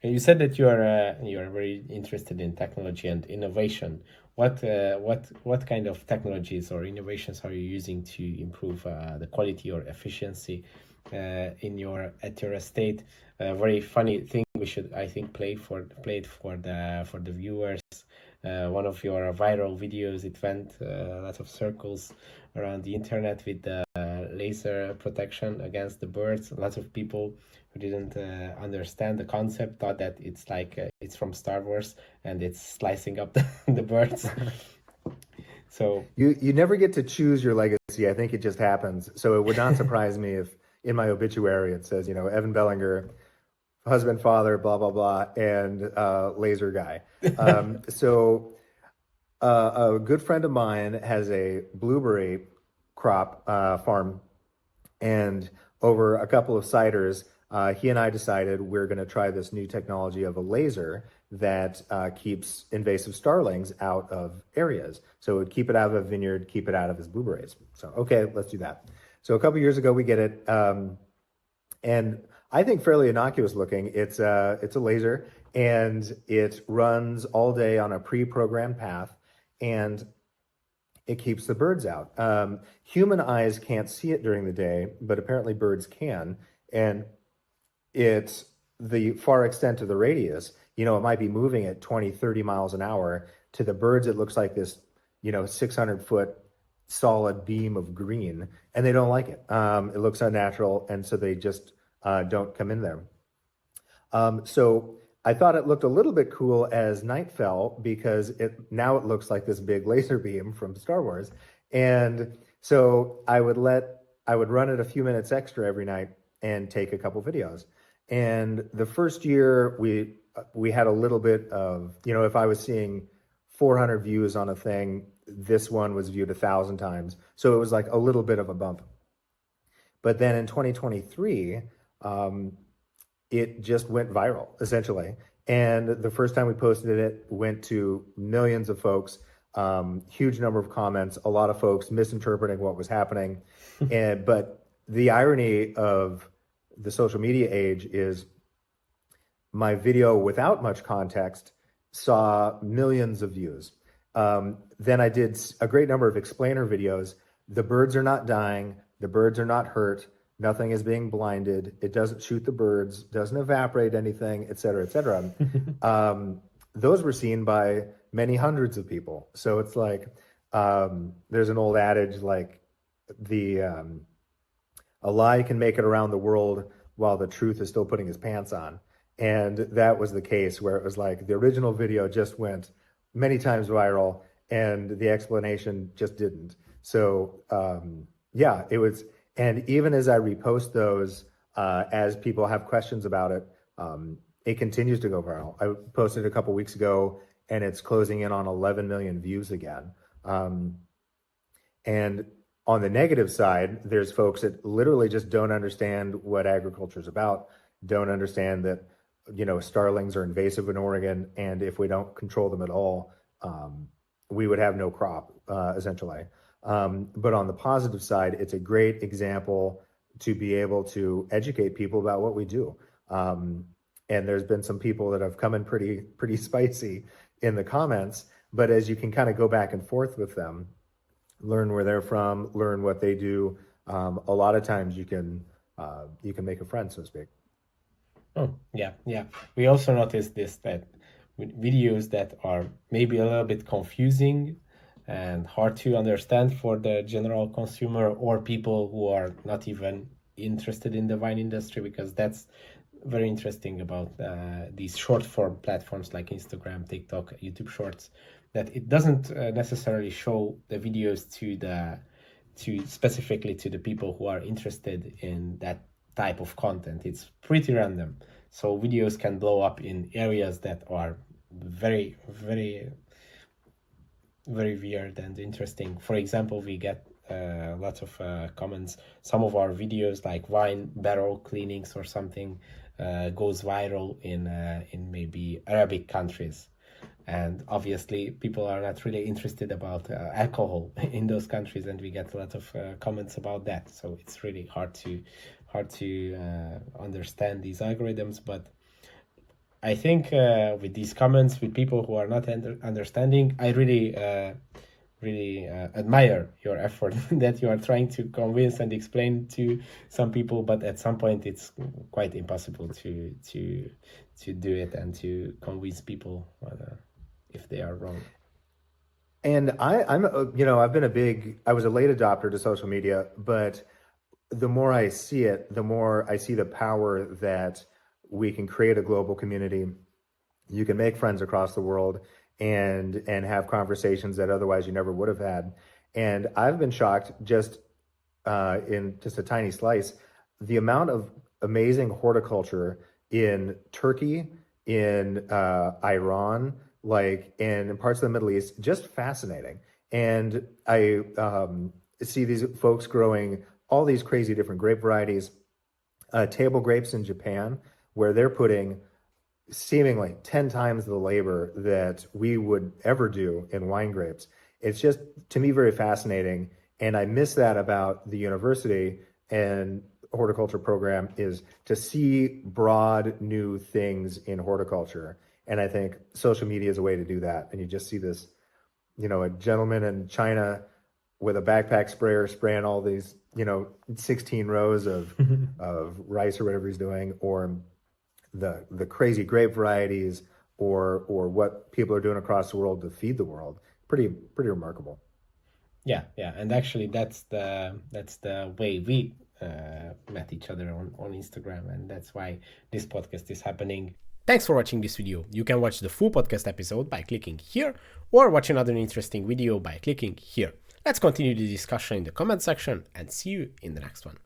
You said that you are very interested in technology and innovation. What kind of technologies or innovations are you using to improve the quality or efficiency in your estate? A very funny thing we should, I think, play it for the viewers. One of your viral videos, it went a lot of circles around the internet with the laser protection against the birds. Lots of people who didn't understand the concept thought that it's like it's from Star Wars and it's slicing up the birds. So You never get to choose your legacy. I think it just happens. So it would not surprise me if in my obituary it says, Evan Bellinger, husband, father, blah blah blah, and laser guy. A good friend of mine has a blueberry crop farm, and over a couple of ciders, he and I decided we're going to try this new technology of a laser that keeps invasive starlings out of areas. So it would keep it out of a vineyard, keep it out of his blueberries. So, okay, let's do that. So a couple years ago, we get it. And I think fairly innocuous looking. It's a laser, and it runs all day on a pre-programmed path, and it keeps the birds out. Human eyes can't see it during the day, but apparently birds can. And it's the far extent of the radius. It might be moving at 20, 30 miles an hour. To the birds, it looks like this, 600-foot solid beam of green, and they don't like it. It looks unnatural, and so they just don't come in there. So I thought it looked a little bit cool as night fell, because now it looks like this big laser beam from Star Wars. And so I would run it a few minutes extra every night and take a couple videos. And the first year we had a little bit of, if I was seeing 400 views on a thing, this one was viewed 1,000 times. So it was like a little bit of a bump. But then in 2023, it just went viral, essentially. And the first time we posted it went to millions of folks, huge number of comments, a lot of folks misinterpreting what was happening. But the irony of the social media age is my video without much context saw millions of views. Then I did a great number of explainer videos. The birds are not dying. The birds are not hurt. Nothing is being blinded. It doesn't shoot the birds, doesn't evaporate anything, et cetera, et cetera. Those were seen by many hundreds of people. So it's like, there's an old adage, like a lie can make it around the world while the truth is still putting his pants on. And that was the case, where it was like the original video just went many times viral and the explanation just didn't. So yeah, it was. And even as I repost those, as people have questions about it, it continues to go viral. I posted a couple weeks ago, and it's closing in on 11 million views again. And on the negative side, there's folks that literally just don't understand what agriculture is about, don't understand that, starlings are invasive in Oregon, and if we don't control them at all, we would have no crop, essentially. But on the positive side, it's a great example to be able to educate people about what we do. And there's been some people that have come in pretty spicy in the comments, but as you can kind of go back and forth with them, learn where they're from, learn what they do, a lot of times you can make a friend, so to speak. Oh, yeah, yeah. We also noticed this, that with videos that are maybe a little bit confusing and hard to understand for the general consumer or people who are not even interested in the wine industry, because that's very interesting about these short form platforms like Instagram, TikTok, YouTube Shorts, that it doesn't necessarily show the videos to specifically to the people who are interested in that type of content. It's pretty random. So videos can blow up in areas that are very, very, very weird and interesting. For example, we get lots of comments. Some of our videos, like wine barrel cleanings or something, goes viral in maybe Arabic countries. And obviously, people are not really interested about alcohol in those countries, and we get a lot of comments about that. So it's really hard to understand these algorithms. But I think with these comments, with people who are not understanding, I really admire your effort that you are trying to convince and explain to some people, but at some point it's quite impossible to do it and to convince people if they are wrong. And I was a late adopter to social media, but the more I see it, the more I see the power that we can create a global community. You can make friends across the world and have conversations that otherwise you never would have had. And I've been shocked just in just a tiny slice, the amount of amazing horticulture in Turkey, in Iran, like in parts of the Middle East, just fascinating. And I see these folks growing all these crazy different grape varieties, table grapes in Japan, where they're putting seemingly 10 times the labor that we would ever do in wine grapes. It's just, to me, very fascinating. And I miss that about the university and horticulture program, is to see broad new things in horticulture. And I think social media is a way to do that. And you just see this, a gentleman in China with a backpack sprayer spraying all these, 16 rows of rice or whatever he's doing, or the crazy grape varieties, or what people are doing across the world to feed the world. Pretty remarkable. Yeah, and actually that's the way we met each other on Instagram, and that's why this podcast is happening. Thanks for watching this video. You can watch the full podcast episode by clicking here, or watch another interesting video by clicking here. Let's continue the discussion in the comment section, and see you in the next one.